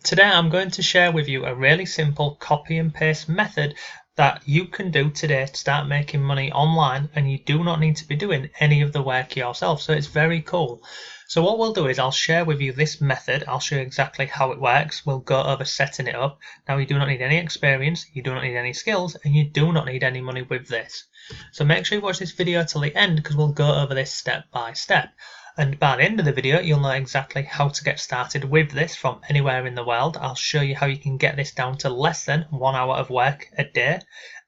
Today I'm going to share with you a really simple copy and paste method that you can do today to start making money online, and you do not need to be doing any of the work yourself. So it's very cool. So what we'll do is I'll share with you this method. I'll show you exactly how it works. We'll go over setting it up. Now, you do not need any experience, you do not need any skills, and you do not need any money with this. So make sure you watch this video till the end, because we'll go over this step by step. And by the end of the video, you'll know exactly how to get started with this from anywhere in the world. I'll show you how you can get this down to less than 1 hour of work a day.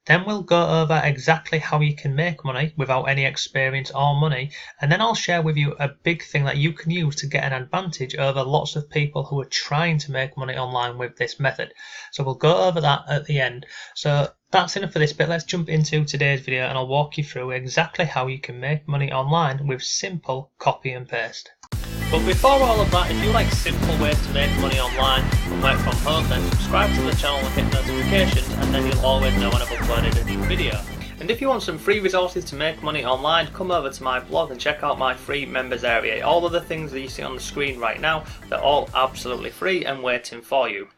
Then we'll go over exactly how you can make money without any experience or money. And then I'll share with you a big thing that you can use to get an advantage over lots of people who are trying to make money online with this method. So we'll go over that at the end. So that's enough for this bit. Let's jump into today's video and I'll walk you through exactly how you can make money online with simple copy and paste. But before all of that, if you like simple ways to make money online and work from home, then subscribe to the channel and hit notifications, and then you'll always know when I've uploaded a new video. And if you want some free resources to make money online, come over to my blog and check out my free members area. All of the things that you see on the screen right now, they're all absolutely free and waiting for you.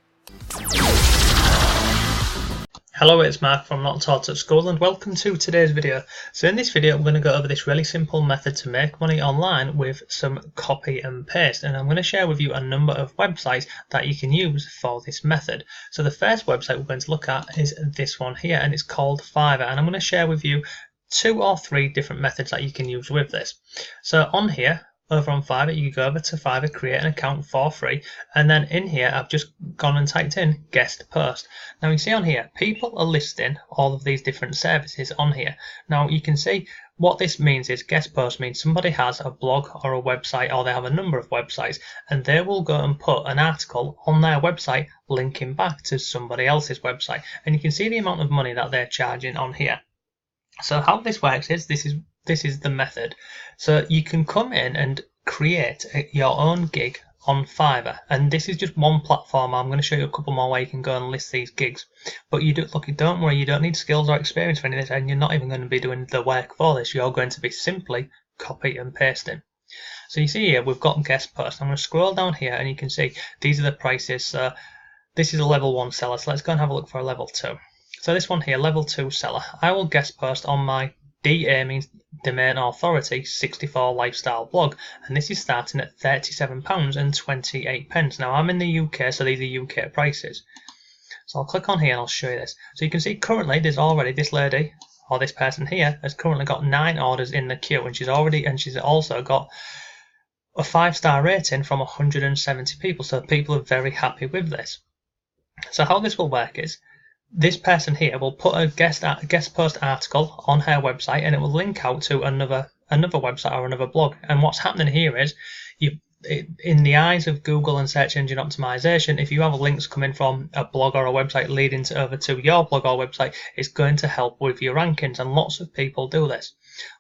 Hello, it's Mark from Not Taught at School, and welcome to today's video. So in this video I'm going to go over this really simple method to make money online with some copy and paste, and I'm going to share with you a number of websites that you can use for this method. So the first website we're going to look at is this one here, and it's called Fiverr, and I'm going to share with you 2 or 3 different methods that you can use with this. So on here, over on Fiverr, you go over to Fiverr, create an account for free, and then in here I've just gone and typed in guest post. Now you see on here, people are listing all of these different services on here. Now you can see what this means is guest post means somebody has a blog or a website, or they have a number of websites, and they will go and put an article on their website linking back to somebody else's website, and you can see the amount of money that they're charging on here. So how this works is this is the method. So you can come in and create your own gig on Fiverr, and this is just one platform. I'm going to show you a couple more where you can go and list these gigs, but don't worry, you don't need skills or experience for any of this, and you're not even going to be doing the work for this. You're going to be simply copy and pasting. So you see here we've got guest post. I'm going to scroll down here and you can see these are the prices. So this is a level 1 seller, so let's go and have a look for a level 2. So this one here, level 2 seller, I will guest post on my DA means Domain Authority 64 lifestyle blog, and this is starting at £37.28. Now I'm in the UK, so these are UK prices. So I'll click on here and I'll show you this. So you can see currently there's already this lady, or this person here, has currently got 9 orders in the queue, and she's also got a 5-star rating from 170 people. So people are very happy with this. So how this will work is, this person here will put a guest post article on her website, and it will link out to another website or another blog. And what's happening here is, in the eyes of Google and search engine optimization, if you have links coming from a blog or a website leading over to your blog or website, it's going to help with your rankings, and lots of people do this.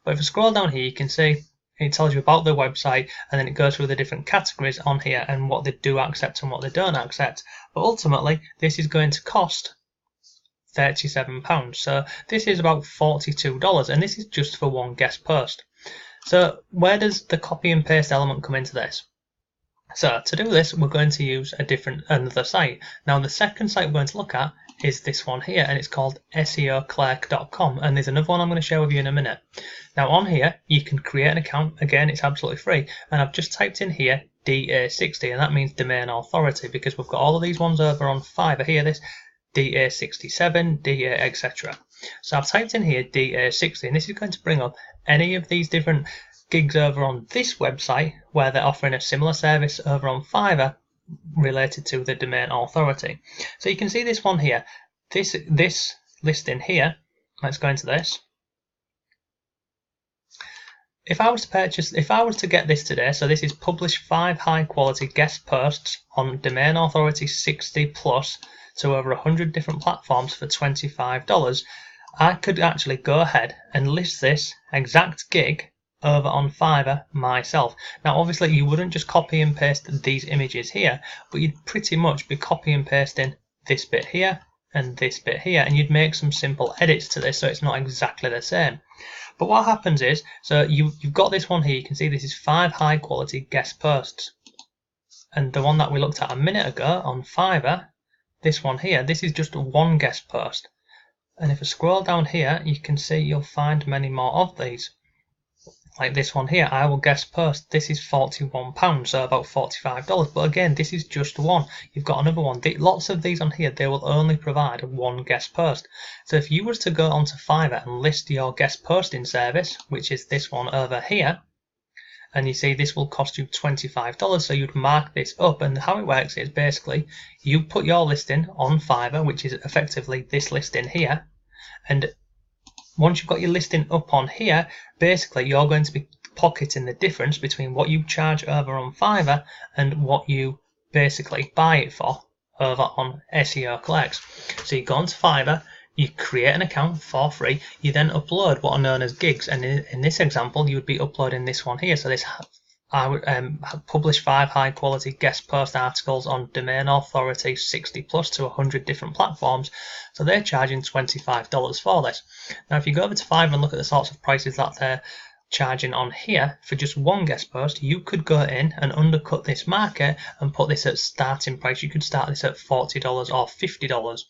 But if I scroll down here, you can see it tells you about the website, and then it goes through the different categories on here and what they do accept and what they don't accept. But ultimately, this is going to cost £37. So this is about $42, and this is just for one guest post. So where does the copy and paste element come into this? So to do this, we're going to use another site. Now the second site we're going to look at is this one here, and it's called SEOclerk.com, and there's another one I'm going to share with you in a minute. Now on here you can create an account. Again, it's absolutely free, and I've just typed in here DA60, and that means Domain Authority, because we've got all of these ones over on Fiverr here, this DA67, DA, etc. So I've typed in here DA60, and this is going to bring up any of these different gigs over on this website where they're offering a similar service over on Fiverr related to the Domain Authority. So you can see this one here, this listing here. Let's go into this. If I was to get this today, so this is publish 5 high quality guest posts on Domain Authority 60 plus to over 100 different platforms for $25, I could actually go ahead and list this exact gig over on Fiverr myself. Now obviously you wouldn't just copy and paste these images here, but you'd pretty much be copy and pasting this bit here and this bit here, and you'd make some simple edits to this so it's not exactly the same. But what happens is, so you've got this one here, you can see this is 5 high quality guest posts. And the one that we looked at a minute ago on Fiverr, this one here, this is just one guest post. And if I scroll down here, you can see you'll find many more of these. Like this one here, I will guest post. This is £41, so about $45. But again, this is just one. You've got another one. Lots of these on here, they will only provide one guest post. So if you was to go onto Fiverr and list your guest posting service, which is this one over here, and you see this will cost you $25, so you'd mark this up. And how it works is basically you put your listing on Fiverr, which is effectively this listing here, and once you've got your listing up on here, basically you're going to be pocketing the difference between what you charge over on Fiverr and what you basically buy it for over on SEO Clerks. So you go onto Fiverr, you create an account for free, you then upload what are known as gigs, and in this example you would be uploading this one here. So this I would publish 5 high quality guest post articles on domain authority 60 plus to 100 different platforms. So they're charging $25 for this. Now if you go over to Fiverr and look at the sorts of prices that they're charging on here for just one guest post, you could go in and undercut this market and put this at starting price. You could start this at $40 or $50.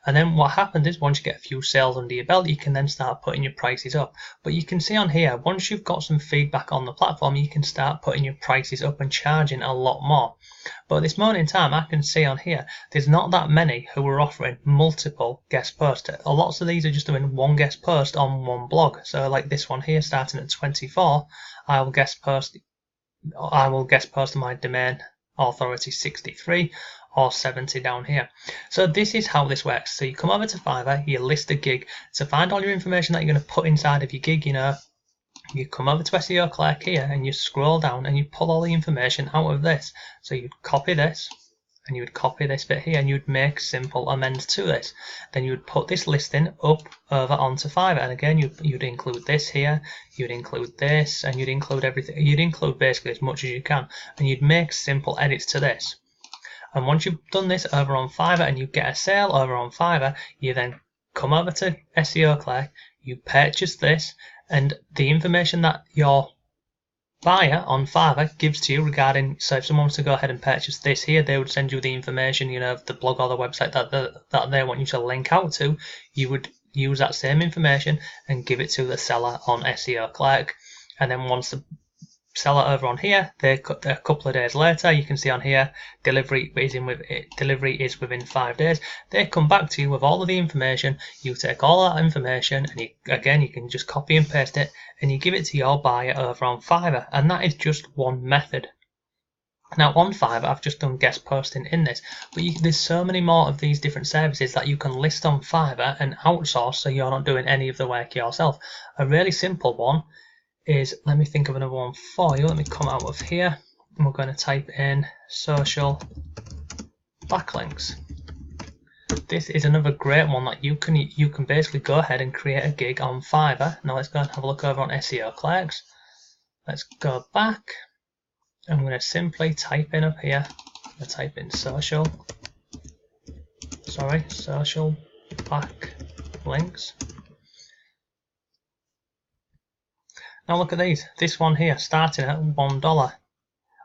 And then what happens is once you get a few sales under your belt, you can then start putting your prices up. But you can see on here, once you've got some feedback on the platform, you can start putting your prices up and charging a lot more. But at this moment in time, I can see on here, there's not that many who are offering multiple guest posts. Lots of these are just doing one guest post on one blog. So like this one here, starting at 24, I will guest post my domain authority 63 or 70 down here. So this is how this works. So you come over to Fiverr, you list a gig. To find all your information that you're going to put inside of your gig, you come over to SEO Clerk here and you scroll down and you pull all the information out of this. So you'd copy this and you would copy this bit here and you'd make simple amends to this. Then you would put this listing up over onto Fiverr, and again you'd include this here, you'd include this, and you'd include everything. You'd include basically as much as you can, and you'd make simple edits to this. And once you've done this over on Fiverr and you get a sale over on Fiverr, you then come over to SEO Clerk, you purchase this, and the information that your buyer on Fiverr gives to you regarding, so if someone wants to go ahead and purchase this here, they would send you the information, of the blog or the website that they want you to link out to. You would use that same information and give it to the seller on SEO Clerk. And then once the seller over on here, a couple of days later, you can see on here delivery is within 5 days. They come back to you with all of the information. You take all that information and you can just copy and paste it and you give it to your buyer over on Fiverr, and that is just one method. Now on Fiverr, I've just done guest posting in this, but there's so many more of these different services that you can list on Fiverr and outsource, so you're not doing any of the work yourself. A really simple one is, let me think of another one for you. Let me come out of here and we're going to type in social backlinks. This is another great one that you can basically go ahead and create a gig on Fiverr. Now let's go and have a look over on SEO Clerks. Let's go back. I'm going to simply type in up here. I'm going to type in social backlinks. Now look at these. This one here, starting at $1.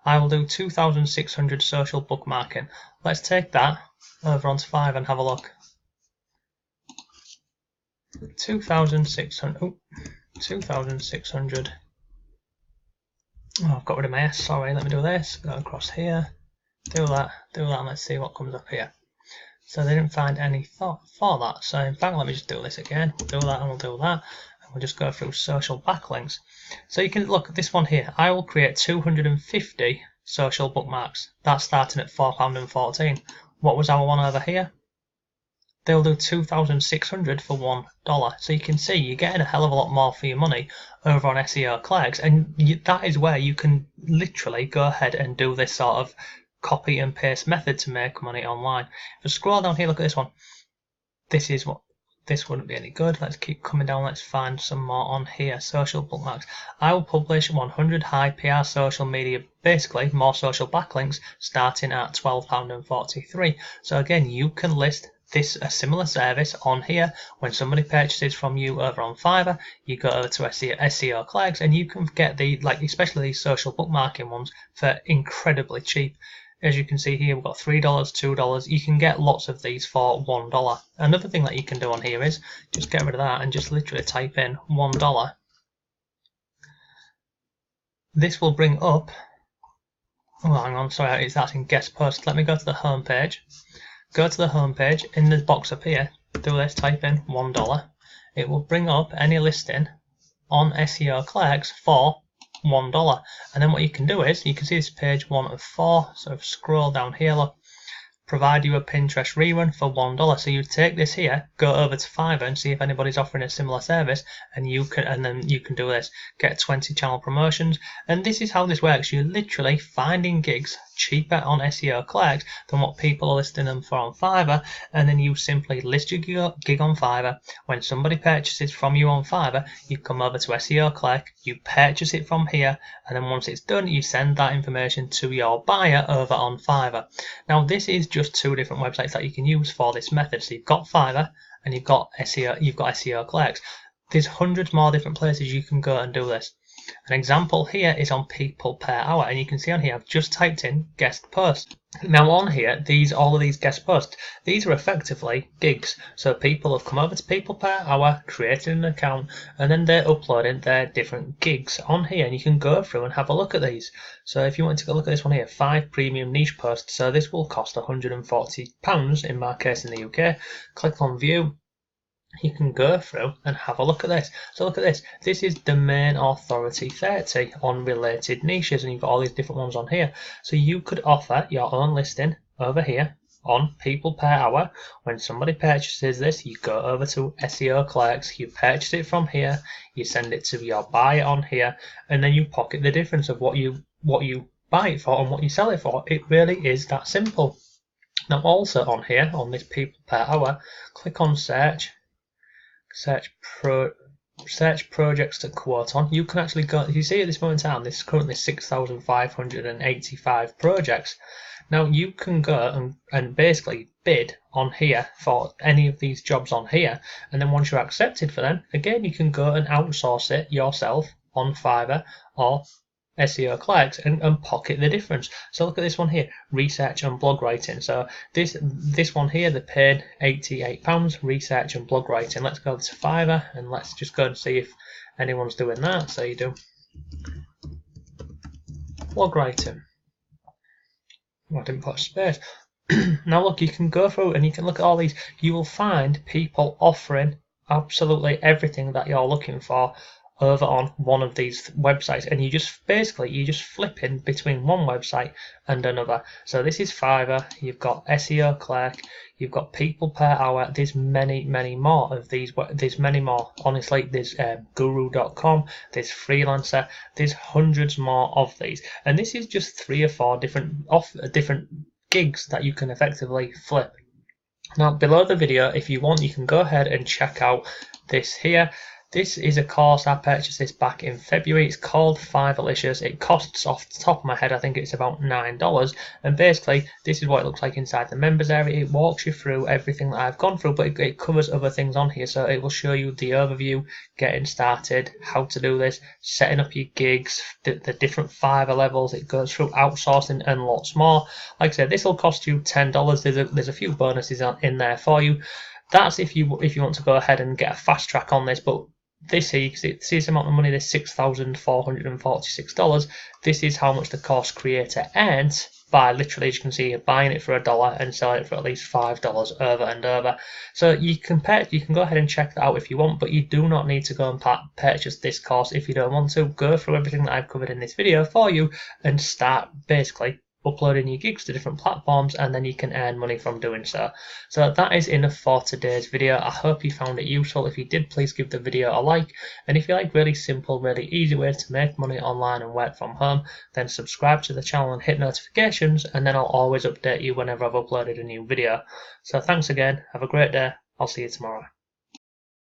I will do 2,600 social bookmarking. Let's take that over onto Fiverr and have a look. 2,600. 2,600. Oh, I've got rid of my S. Sorry. Let me do this. Go across here. Do that. And let's see what comes up here. So they didn't find any for that. So in fact, let me just do this again. We'll do that and we'll do that. We'll just go through social backlinks. So you can look at this one here. I will create 250 social bookmarks. That's starting at £4.14. What was our one over here? They'll do 2,600 for $1. So you can see you're getting a hell of a lot more for your money over on SEO Clerks, and that is where you can literally go ahead and do this sort of copy and paste method to make money online. If I scroll down here, look at this one. This wouldn't be any good. Let's keep coming down. Let's find some more on here. Social bookmarks. I will publish 100 high PR social media, basically more social backlinks, starting at £12.43. So again, you can list a similar service on here. When somebody purchases from you over on Fiverr, you go over to SEO Clerks and you can get especially these social bookmarking ones for incredibly cheap. as you can see here, we've got $3, $2. You can get lots of these for $1. Another thing that you can do on here is just get rid of that and just literally type in $1. This will bring up, oh hang on, sorry, that's in guest post. Let me go to the home page. Go to the home page, in the box up here, do this, type in $1. It will bring up any listing on SEO Clerks for $1. And then what you can do is, you can see this page 1 of 4, so if you scroll down here, look, provide you a Pinterest rerun for $1. So you take this here, go over to Fiverr and see if anybody's offering a similar service, and then you can do this, get 20 channel promotions. And this is how this works. You're literally finding gigs cheaper on SEO Clerks than what people are listing them for on Fiverr, and then you simply list your gig on Fiverr. When somebody purchases from you on Fiverr, you come over to SEO Clerk, you purchase it from here, and then once it's done, you send that information to your buyer over on Fiverr. Now this is just 2 different websites that you can use for this method. So you've got Fiverr and you've got SEO Clerks. There's hundreds more different places you can go and do this. An example here is on people per hour, and you can see on here I've just typed in guest post. Now on here, all of these guest posts, these are effectively gigs. So people have come over to people per hour, created an account, and then they're uploading their different gigs on here, and you can go through and have a look at these. So if you want to go look at this one here, 5 premium niche posts, so this will cost £140 in my case in the UK. Click on view. You can go through and have a look at this. So look at this. This is domain authority 30 on related niches, and you've got all these different ones on here. So you could offer your own listing over here on people per hour. When somebody purchases this, you go over to SEO Clerks, you purchase it from here, you send it to your buyer on here, and then you pocket the difference of what you buy it for and what you sell it for. It really is that simple. Now also on here, on this people per hour, click on search. Search projects to quote on. You can actually go, you see at this moment in time, there's currently 6,585 projects. Now you can go and basically bid on here for any of these jobs on here, and then once you're accepted for them, again you can go and outsource it yourself on Fiverr or SEO Clerks and pocket the difference. So look at this one here, research and blog writing. So this one here, they paid £88, research and blog writing. Let's go to Fiverr and let's just go and see if anyone's doing that. So you do blog writing. Oh, I didn't put a space. Now look, you can go through and you can look at all these. You will find people offering absolutely everything that you're looking for over on one of these websites, and you just flip in between one website and another. So this is Fiverr, you've got SEO Clerk, you've got people per hour. There's many more of these. There's many more, honestly. There's guru.com, there's Freelancer, there's hundreds more of these, and this is just 3 or 4 different gigs that you can effectively flip. Now below the video, if you want, you can go ahead and check out this here. This is a course, I purchased this back in February. It's called Fiverrlicious. It costs, off the top of my head, I think it's about $9. And basically, this is what it looks like inside the members area. It walks you through everything that I've gone through, but it covers other things on here. So it will show you the overview, getting started, how to do this, setting up your gigs, the different Fiverr levels. It goes through outsourcing and lots more. Like I said, this will cost you $10. There's a few bonuses in there for you. That's if you want to go ahead and get a fast track on this, but this here, you can see this amount of money, this $6,446. This is how much the course creator earns by literally, as you can see, buying it for $1 and selling it for at least $5 over and over. So you can go ahead and check that out if you want, but you do not need to go and purchase this course if you don't want to. Go through everything that I've covered in this video for you and start basically uploading your gigs to different platforms, and then you can earn money from doing so. So that is enough for today's video. I hope you found it useful. If you did, please give the video a like, and if you like really simple, really easy ways to make money online and work from home, then subscribe to the channel and hit notifications, and then I'll always update you whenever I've uploaded a new video. So thanks again, have a great day, I'll see you tomorrow.